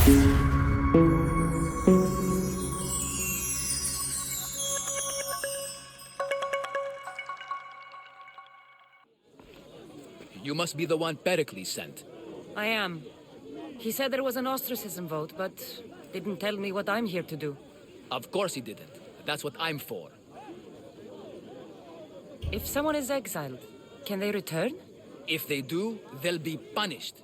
You must be the one Pericles sent. I am. He said there was an ostracism vote, but didn't tell me what I'm here to do. Of course he didn't. That's what I'm for. If someone is exiled, can they return? If they do, they'll be punished.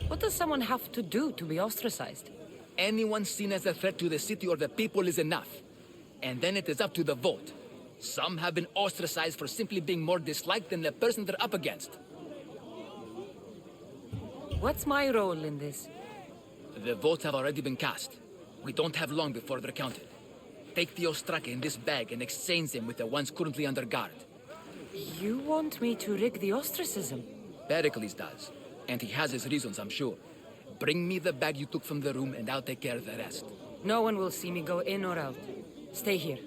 What does someone have to do to be ostracized? Anyone seen as a threat to the city or the people is enough. And then it is up to the vote. Some have been ostracized for simply being more disliked than the person they're up against. What's my role in this? The votes have already been cast. We don't have long before they're counted. Take the ostraka in this bag and exchange them with the ones currently under guard. You want me to rig the ostracism? Pericles does. And he has his reasons, I'm sure. Bring me the bag you took from the room and I'll take care of the rest. No one will see me go in or out. Stay here.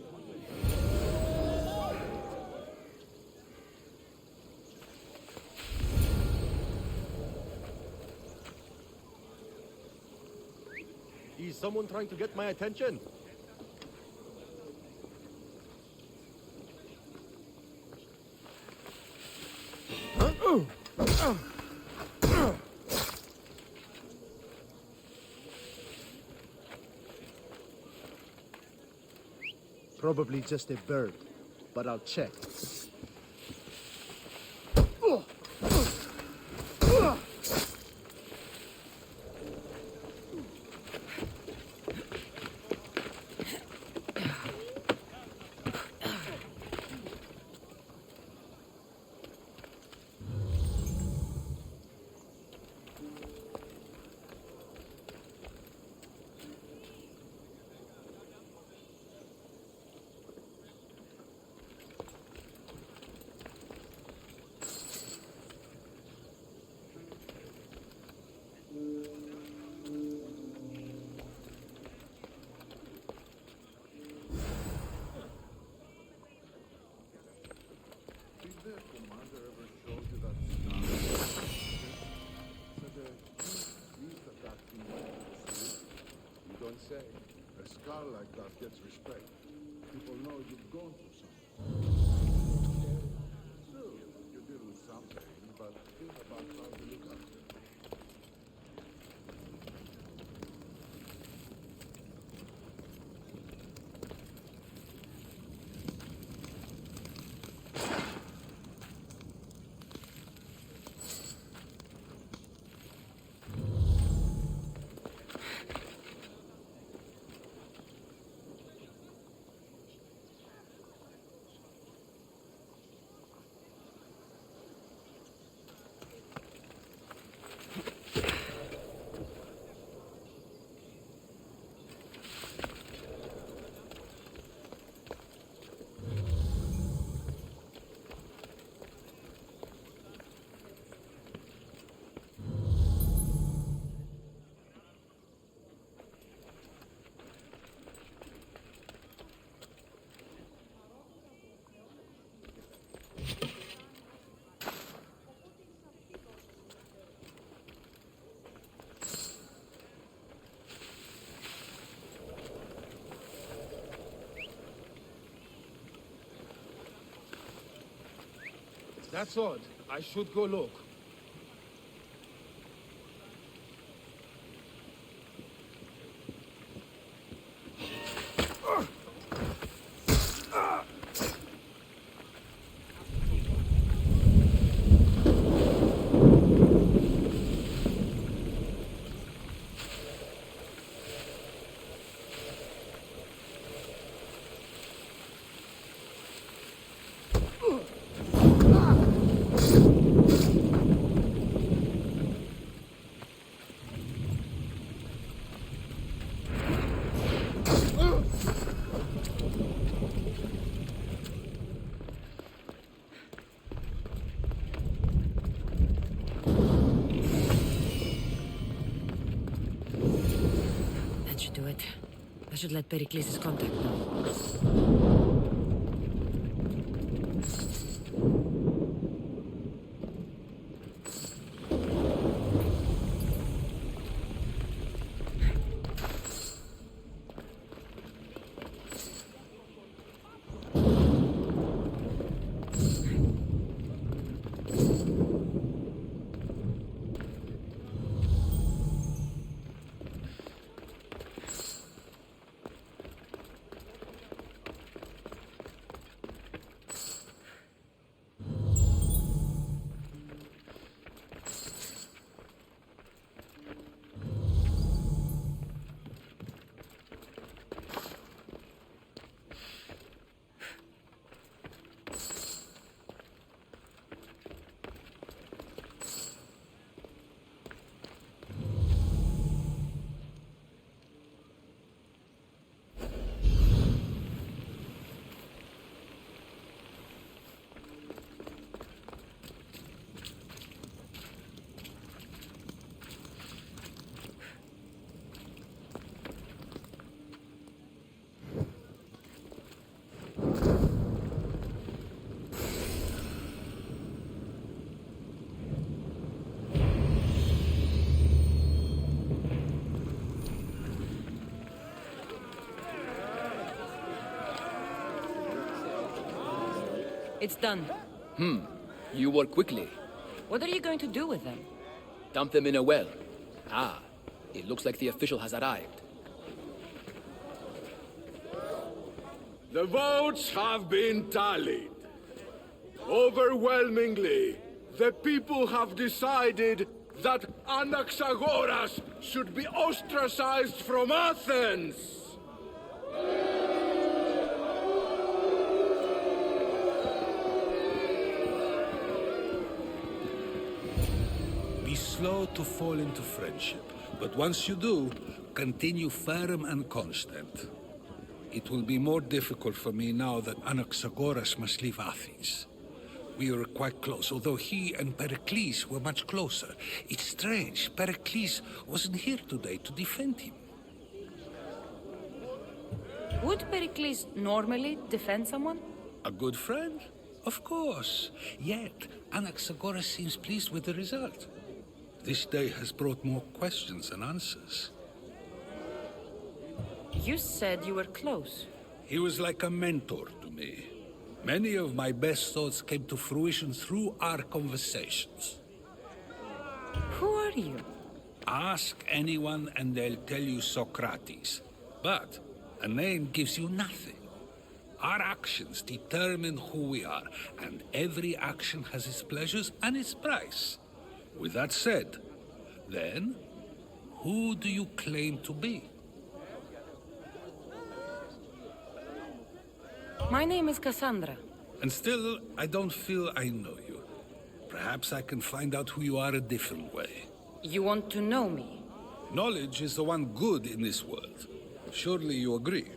Is someone trying to get my attention? Probably just a bird, but I'll check. Say, a scar like that gets respect. People know you've gone through something. True, you deal with something, but think about how to look after it. That's odd. I should go look. I should let Pericles' contact know. It's done. You work quickly. What are you going to do with them? Dump them in a well. Ah, it looks like the official has arrived. The votes have been tallied. Overwhelmingly, the people have decided that Anaxagoras should be ostracized from Athens. Be slow to fall into friendship, but once you do, continue firm and constant. It will be more difficult for me now that Anaxagoras must leave Athens. We were quite close, although he and Pericles were much closer. It's strange, Pericles wasn't here today to defend him. Would Pericles normally defend someone? A good friend? Of course. Yet, Anaxagoras seems pleased with the result. This day has brought more questions than answers. You said you were close. He was like a mentor to me. Many of my best thoughts came to fruition through our conversations. Who are you? Ask anyone and they'll tell you Socrates. But a name gives you nothing. Our actions determine who we are, and every action has its pleasures and its price. With that said, then, who do you claim to be? My name is Kassandra. And still, I don't feel I know you. Perhaps I can find out who you are a different way. You want to know me? Knowledge is the one good in this world. Surely you agree.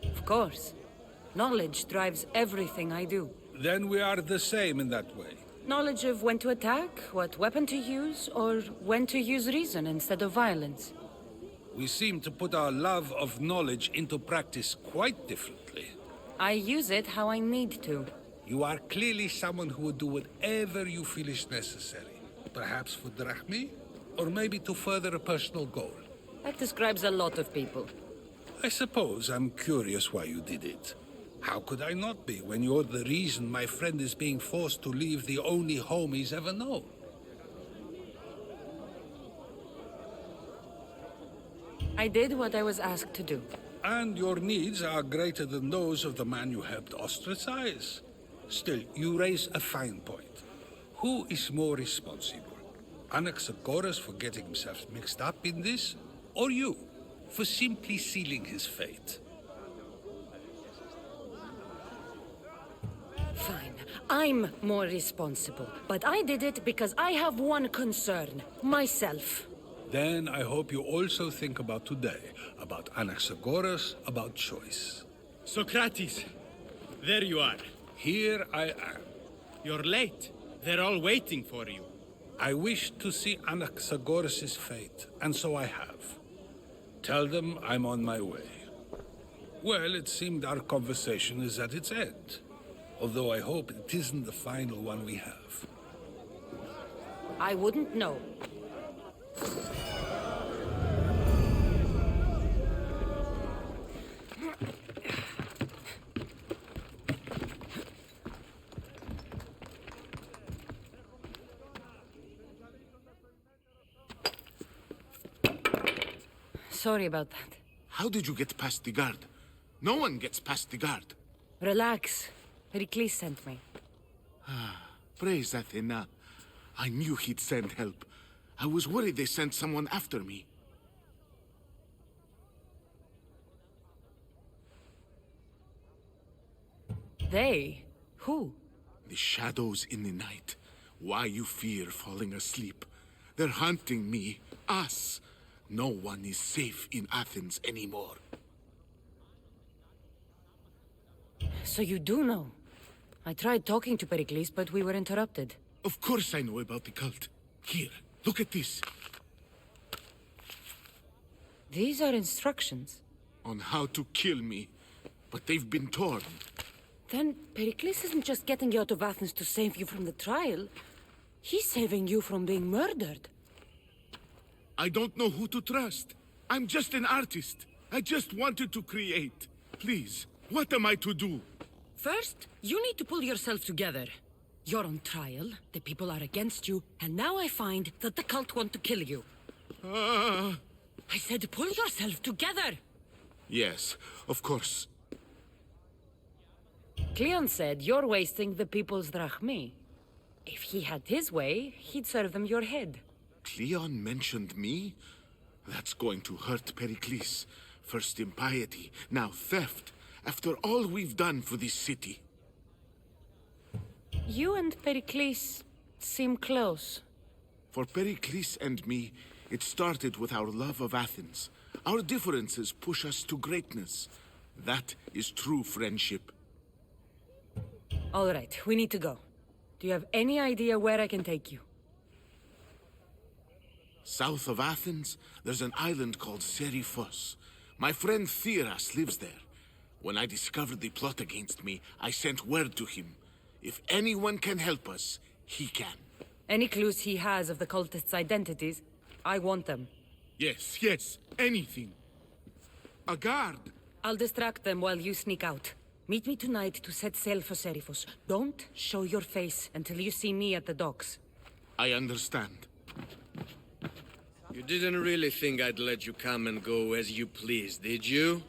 Of course. Knowledge drives everything I do. Then we are the same in that way. Knowledge of when to attack, what weapon to use, or when to use reason instead of violence. We seem to put our love of knowledge into practice quite differently. I use it how I need to. You are clearly someone who would do whatever you feel is necessary. Perhaps for drachmi, or maybe to further a personal goal. That describes a lot of people. I suppose I'm curious why you did it. How could I not be when you're the reason my friend is being forced to leave the only home he's ever known? I did what I was asked to do. And your needs are greater than those of the man you helped ostracize. Still, you raise a fine point. Who is more responsible? Anaxagoras for getting himself mixed up in this? Or you, for simply sealing his fate? Fine. I'm more responsible. But I did it because I have one concern. Myself. Then I hope you also think about today, about Anaxagoras, about choice. Socrates, there you are. Here I am. You're late. They're all waiting for you. I wish to see Anaxagoras' fate, and so I have. Tell them I'm on my way. Well, it seemed our conversation is at its end. Although I hope it isn't the final one we have. I wouldn't know. Sorry about that. How did you get past the guard? No one gets past the guard. Relax. Pericles sent me. Praise Athena. I knew he'd send help. I was worried they sent someone after me. They? Who? The shadows in the night. Why you fear falling asleep. They're hunting me. Us. No one is safe in Athens anymore. So you do know? I tried talking to Pericles, but we were interrupted. Of course I know about the cult. Here, look at this. These are instructions. On how to kill me. But they've been torn. Then Pericles isn't just getting you out of Athens to save you from the trial. He's saving you from being murdered. I don't know who to trust. I'm just an artist. I just wanted to create. Please, What am I to do? First, you need to pull yourself together. You're on trial, the people are against you, and now I find that the cult want to kill you. I said pull yourself together! Yes, of course. Cleon said you're wasting the people's drachmi. If he had his way, he'd serve them your head. Cleon mentioned me? That's going to hurt Pericles. First impiety, now theft. After all we've done for this city. You and Pericles seem close. For Pericles and me, it started with our love of Athens. Our differences push us to greatness. That is true friendship. All right, we need to go. Do you have any idea where I can take you? South of Athens, there's an island called Seriphos. My friend Theras lives there. When I discovered the plot against me, I sent word to him. If anyone can help us, he can. Any clues he has of the cultists' identities? I want them. Yes, anything. A guard. I'll distract them while you sneak out. Meet me tonight to set sail for Seriphos. Don't show your face until you see me at the docks. I understand. You didn't really think I'd let you come and go as you please, did you?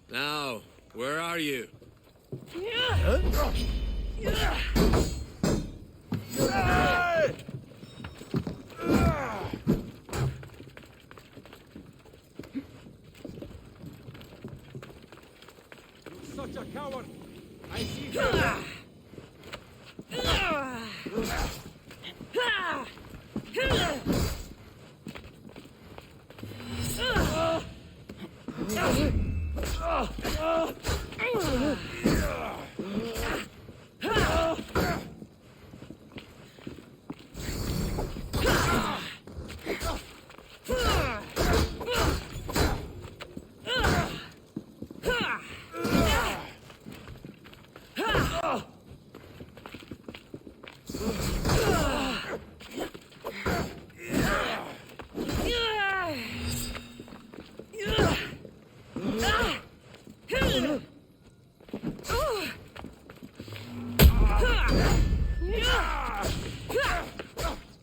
Now, where are you? Such a coward! I see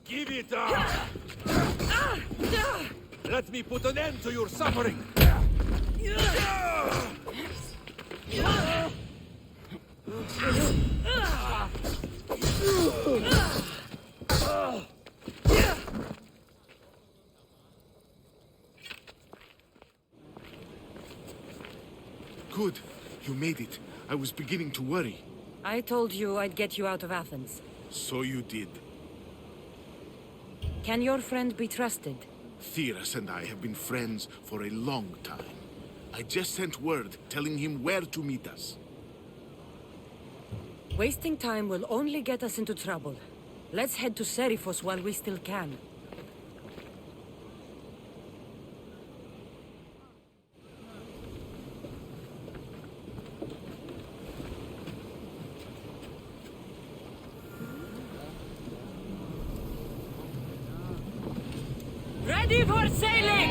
Give it up! Let me put an end to your suffering! Good. You made it. I was beginning to worry. I told you I'd get you out of Athens. So you did. Can your friend be trusted? Theras and I have been friends for a long time. I just sent word telling him where to meet us. Wasting time will only get us into trouble. Let's head to Seriphos while we still can. Ready for sailing!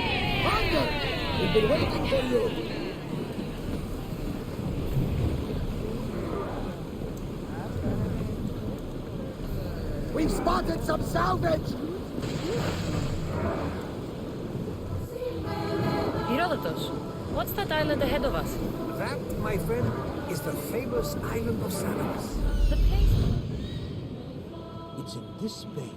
We've been waiting for you. We've spotted some salvage. Herodotus, what's that island ahead of us? That, my friend, is the famous island of Salamis. The place... It's in this bay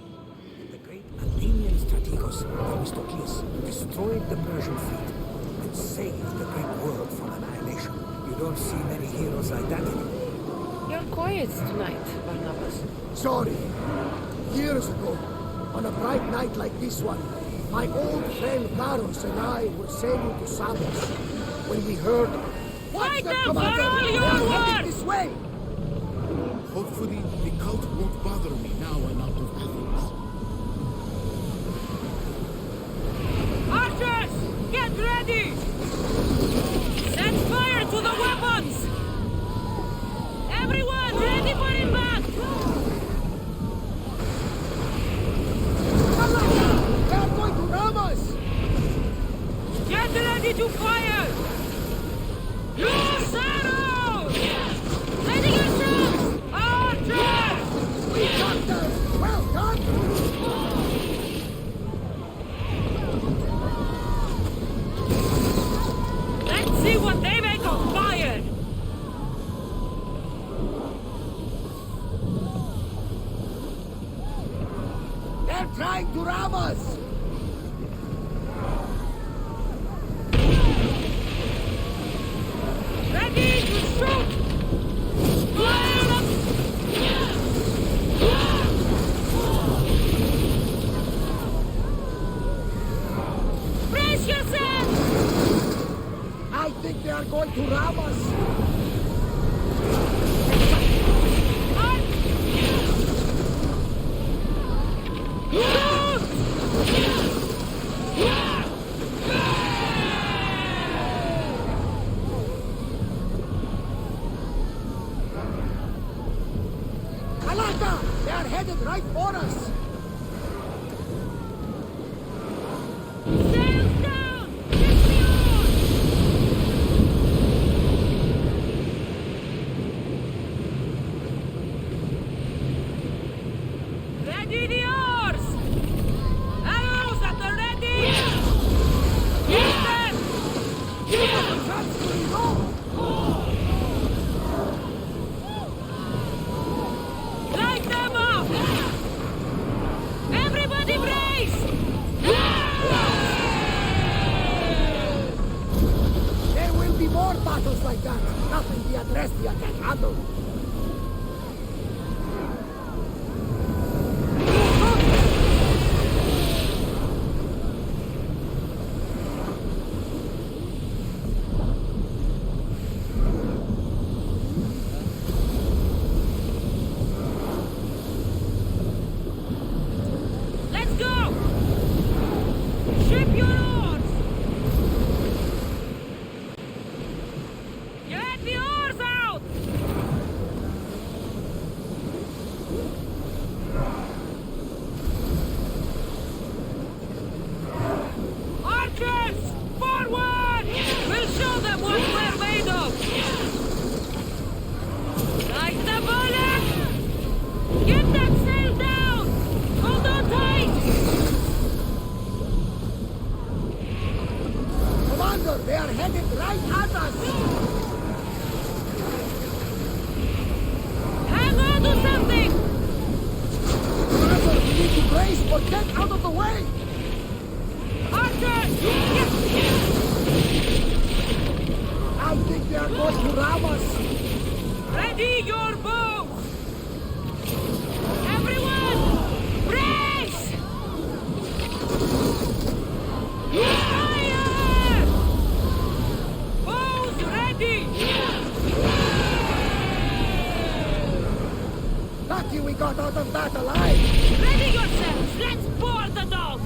that the great Athenian strategos Themistocles destroyed the Persian fleet and saved the great world from annihilation. You don't see many heroes like that anymore. You're quiet tonight, Barnabas. Sorry. Years ago, on a bright night like this one, my old friend Varus and I were sailing to Samos when we heard... Fight the them for commander! all They your are heading worth! this way! Hopefully, the cult won't bother me now I'm out of Athens. Archers! Get ready! Set fire to the weapons! Everyone, ready for impact! They are going to ram us! Get ready to fire! Use arrows! trying to ram us! Ready to shoot! Fire up! Brace yourself! I think they are going to ram us! Alata! They are headed right for us! Sails down! Get me on! Ready the oars! Arrows at the ready! Use them! Light them up! Everybody brace! There will be more battles like that. Nothing the Adrestia can handle. Let's go! Ship your oars! Get the oars out! Archers! Forward! We'll show them what we're made of! Like the bullet! Get that sail down! Hold on tight! Commander, they are headed right at us! Hang on to something! Commander, we need to brace or get out of the way! Archers! I think they are going to ram us! Ready your bows! Everyone! Brace! Fire! Bows ready! Lucky we got out of that alive! Ready yourselves! Let's board the dogs!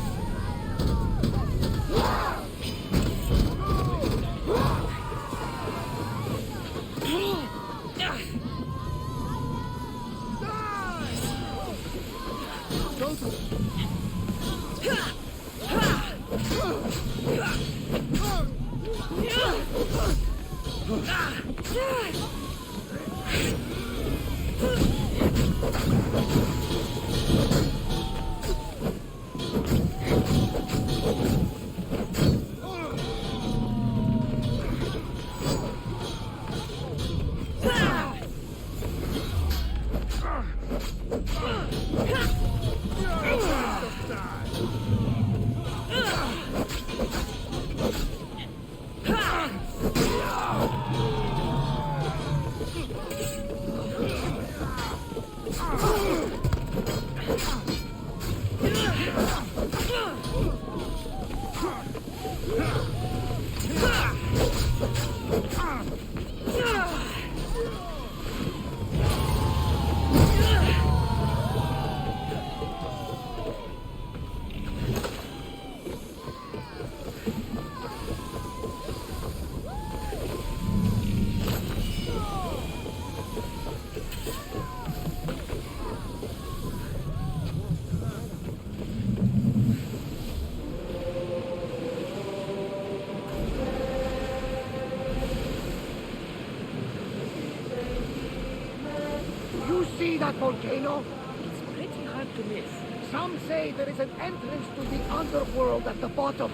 You see that volcano? It's pretty hard to miss. Some say there is an entrance to the underworld at the bottom.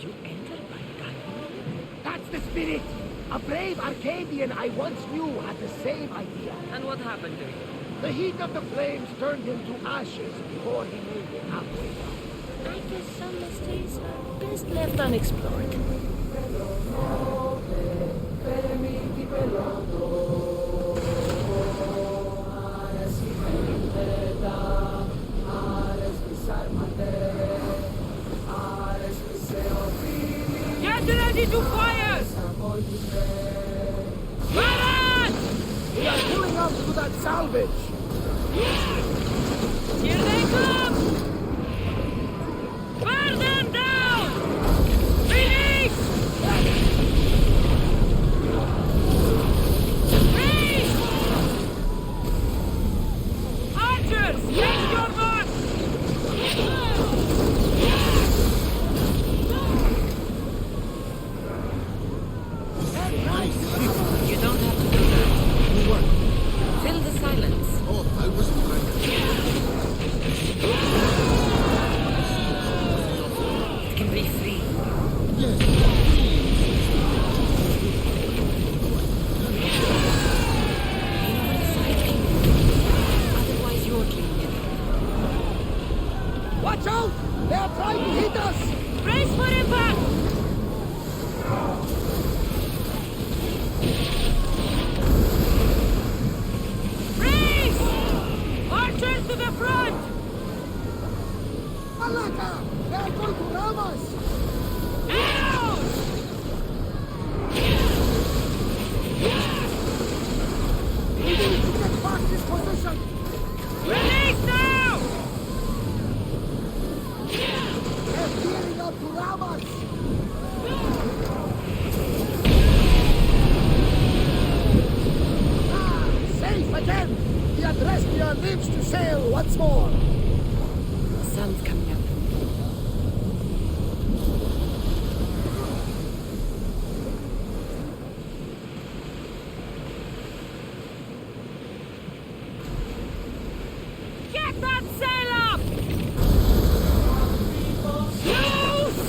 You enter by diving? That's the spirit! A brave Arcadian I once knew had the same idea. And what happened to you? The heat of the flames turned him to ashes before he knew the outcome. I guess some mysteries are best left unexplored. Get ready to fire! Fire! We are pulling up to that salvage! Here they come! Burn them down! Finish! Freeze! Archers, take your mark! You don't have to do that. Fill the silence. Oh, I was trying. It can be free. Yes. Lean over the side, King. Otherwise, you're clean. Watch out! They are trying to hit us! Brace for impact! Freeze! Archers to the front! Malaka! They are going to ram us! Arrows! We need to get back this position! Release now! They're gearing up to ram us! Ah! Safe again! The Adrestia lives to sail once more! The sun's coming up. Get that sail up! Loose!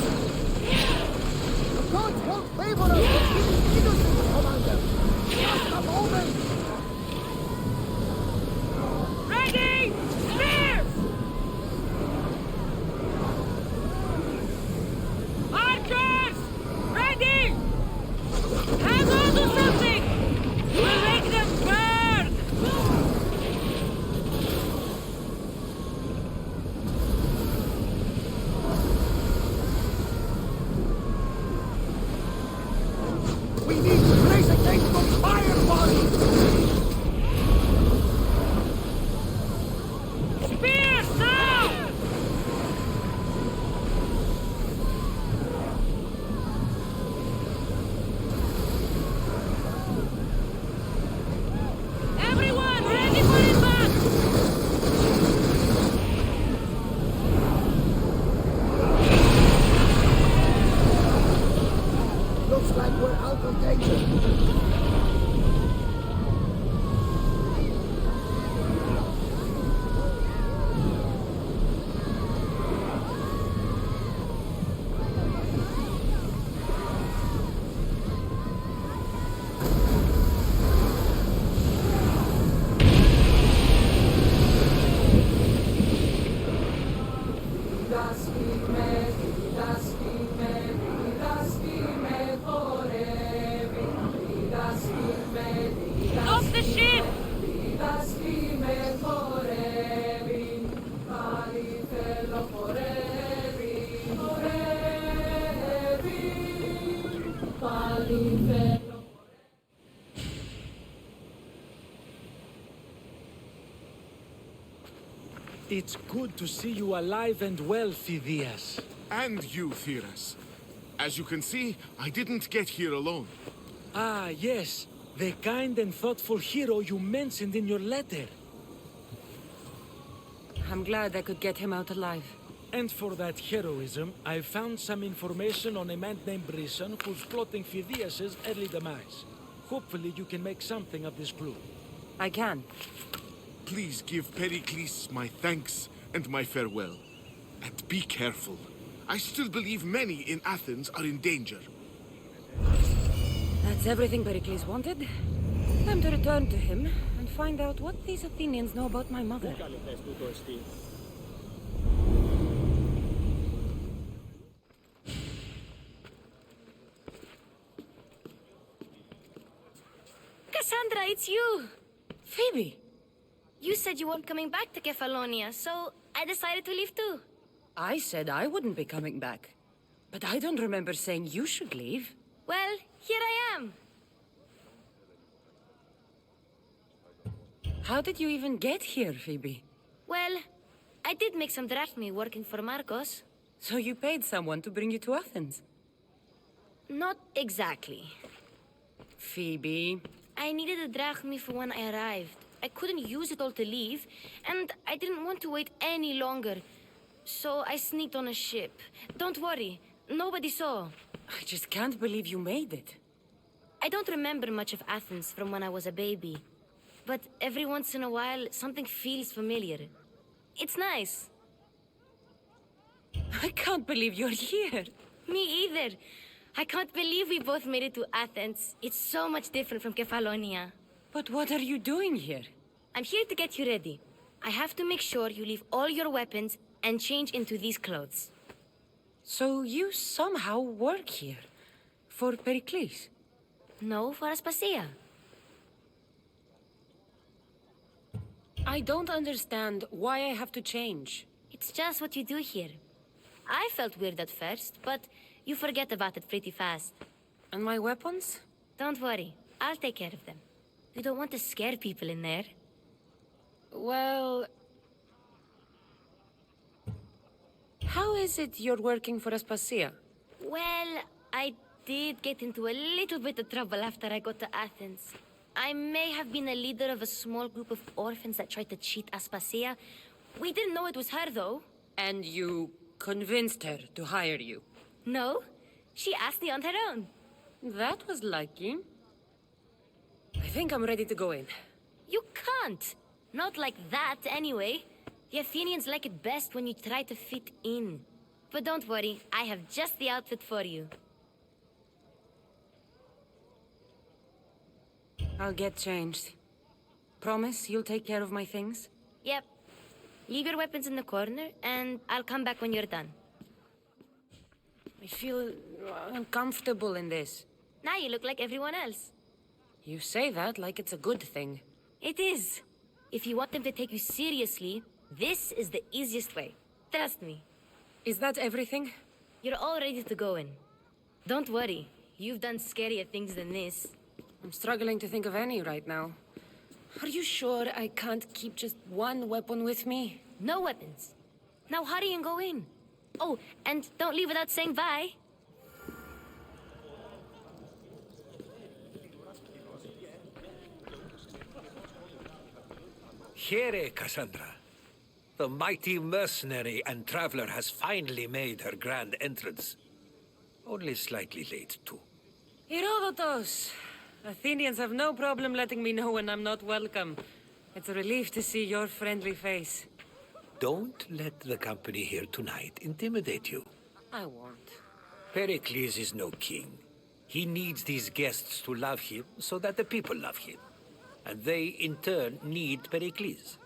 The gods won't favor us with killing innocents, Commander! Just a moment! Ready! Spears! Archers! Ready! Hang on to something! We'll make them burn! We need to brace against those fire bodies! Spears now! Everyone, ready for impact! Looks like we're out of danger. Off the ship! It's good to see you alive and well, Phidias. And you, Theras. As you can see, I didn't get here alone. Ah, yes. The kind and thoughtful hero you mentioned in your letter. I'm glad I could get him out alive. And for that heroism, I found some information on a man named Brisson who's plotting Phidias' early demise. Hopefully you can make something of this clue. I can. Please give Pericles my thanks and my farewell. And be careful. I still believe many in Athens are in danger. That's everything Pericles wanted. Time to return to him and find out what these Athenians know about my mother. Cassandra, it's you! Phoebe! You said you weren't coming back to Kefalonia, so I decided to leave too. I said I wouldn't be coming back. But I don't remember saying you should leave. Well, here I am. How did you even get here, Phoebe? Well, I did make some drachmi working for Marcos. So you paid someone to bring you to Athens? Not exactly. Phoebe... I needed a drachmi for when I arrived. I couldn't use it all to leave, and I didn't want to wait any longer. So I sneaked on a ship. Don't worry, nobody saw. I just can't believe you made it. I don't remember much of Athens from when I was a baby. But every once in a while, something feels familiar. It's nice. I can't believe you're here. Me either. I can't believe we both made it to Athens. It's so much different from Kefalonia. But what are you doing here? I'm here to get you ready. I have to make sure you leave all your weapons and change into these clothes. So you somehow work here? For Pericles? No, for Aspasia. I don't understand why I have to change. It's just what you do here. I felt weird at first, but you forget about it pretty fast. And my weapons? Don't worry, I'll take care of them. You don't want to scare people in there. Well... How is it you're working for Aspasia? Well, I did get into a little bit of trouble after I got to Athens. I may have been a leader of a small group of orphans that tried to cheat Aspasia. We didn't know it was her, though. And you convinced her to hire you? No, she asked me on her own. That was lucky. I think I'm ready to go in. You can't. Not like that, anyway. The Athenians like it best when you try to fit in. But don't worry, I have just the outfit for you. I'll get changed. Promise you'll take care of my things? Yep. Leave your weapons in the corner, and I'll come back when you're done. I feel uncomfortable in this. Now you look like everyone else. You say that like it's a good thing. It is. If you want them to take you seriously, this is the easiest way. Trust me. Is that everything? You're all ready to go in. Don't worry. You've done scarier things than this. I'm struggling to think of any right now. Are you sure I can't keep just one weapon with me? No weapons. Now hurry and go in. Oh, and don't leave without saying bye. Here, Cassandra. The mighty mercenary and traveler has finally made her grand entrance. Only slightly late, too. Herodotus! Athenians have no problem letting me know when I'm not welcome. It's a relief to see your friendly face. Don't let the company here tonight intimidate you. I won't. Pericles is no king. He needs these guests to love him so that the people love him. And they, in turn, need Pericles.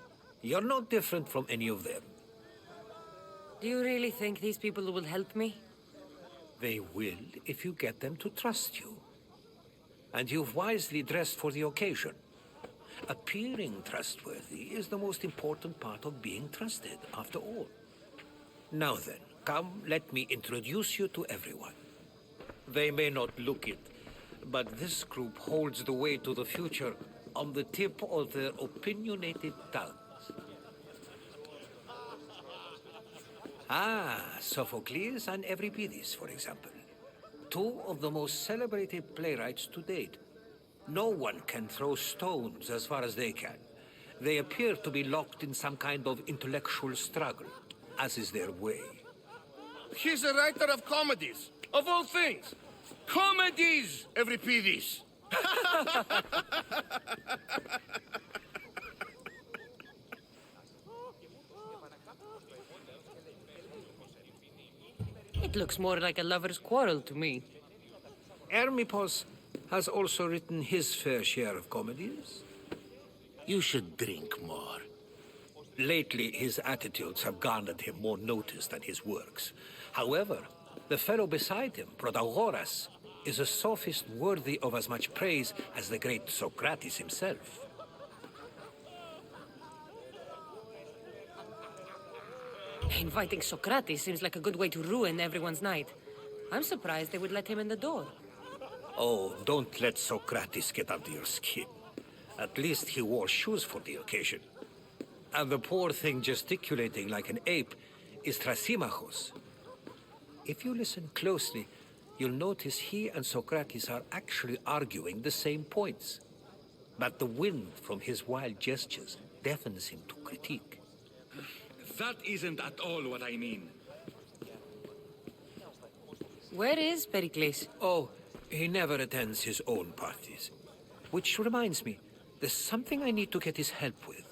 You're no different from any of them. Do you really think these people will help me? They will if you get them to trust you. And you've wisely dressed for the occasion. Appearing trustworthy is the most important part of being trusted, after all. Now then, come, let me introduce you to everyone. They may not look it, but this group holds the way to the future on the tip of their opinionated tongues. Ah, Sophocles and Euripides, for example. Two of the most celebrated playwrights to date. No one can throw stones as far as they can. They appear to be locked in some kind of intellectual struggle, as is their way. He's a writer of comedies, of all things. Comedies, Euripides. It looks more like a lover's quarrel to me. Hermippos has also written his fair share of comedies. You should drink more. Lately, his attitudes have garnered him more notice than his works. However, the fellow beside him, Protagoras, is a sophist worthy of as much praise as the great Socrates himself. Inviting Socrates seems like a good way to ruin everyone's night. I'm surprised they would let him in the door. Oh, don't let Socrates get under your skin. At least he wore shoes for the occasion. And the poor thing gesticulating like an ape is Thrasymachos. If you listen closely, you'll notice he and Socrates are actually arguing the same points. But the wind from his wild gestures deafens him to critique. That isn't at all what I mean. Where is Pericles? Oh, he never attends his own parties. Which reminds me, there's something I need to get his help with.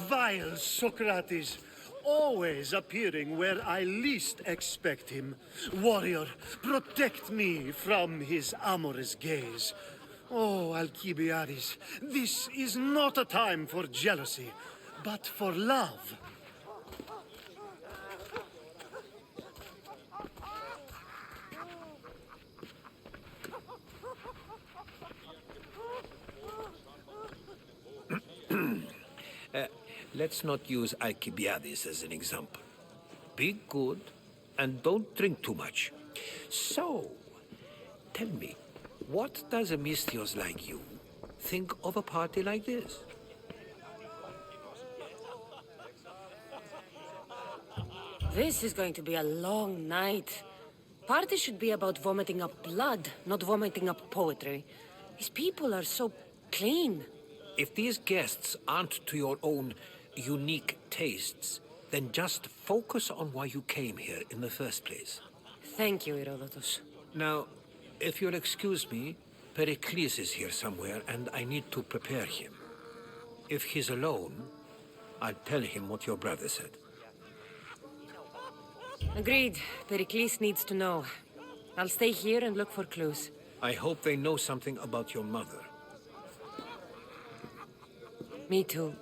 Vile Socrates, always appearing where I least expect him. Warrior, protect me from his amorous gaze. Oh, Alcibiades, this is not a time for jealousy, but for love. Let's not use Alcibiades as an example. Be good, and don't drink too much. So, tell me, what does a Misthios like you think of a party like this? This is going to be a long night. Party should be about vomiting up blood, not vomiting up poetry. These people are so clean. If these guests aren't to your own unique tastes, then just focus on why you came here in the first place. Thank you, Herodotus. Now, if you'll excuse me, Pericles is here somewhere, and I need to prepare him. If he's alone, I'll tell him what your brother said. Agreed. Pericles needs to know. I'll stay here and look for clues. I hope they know something about your mother. Me too.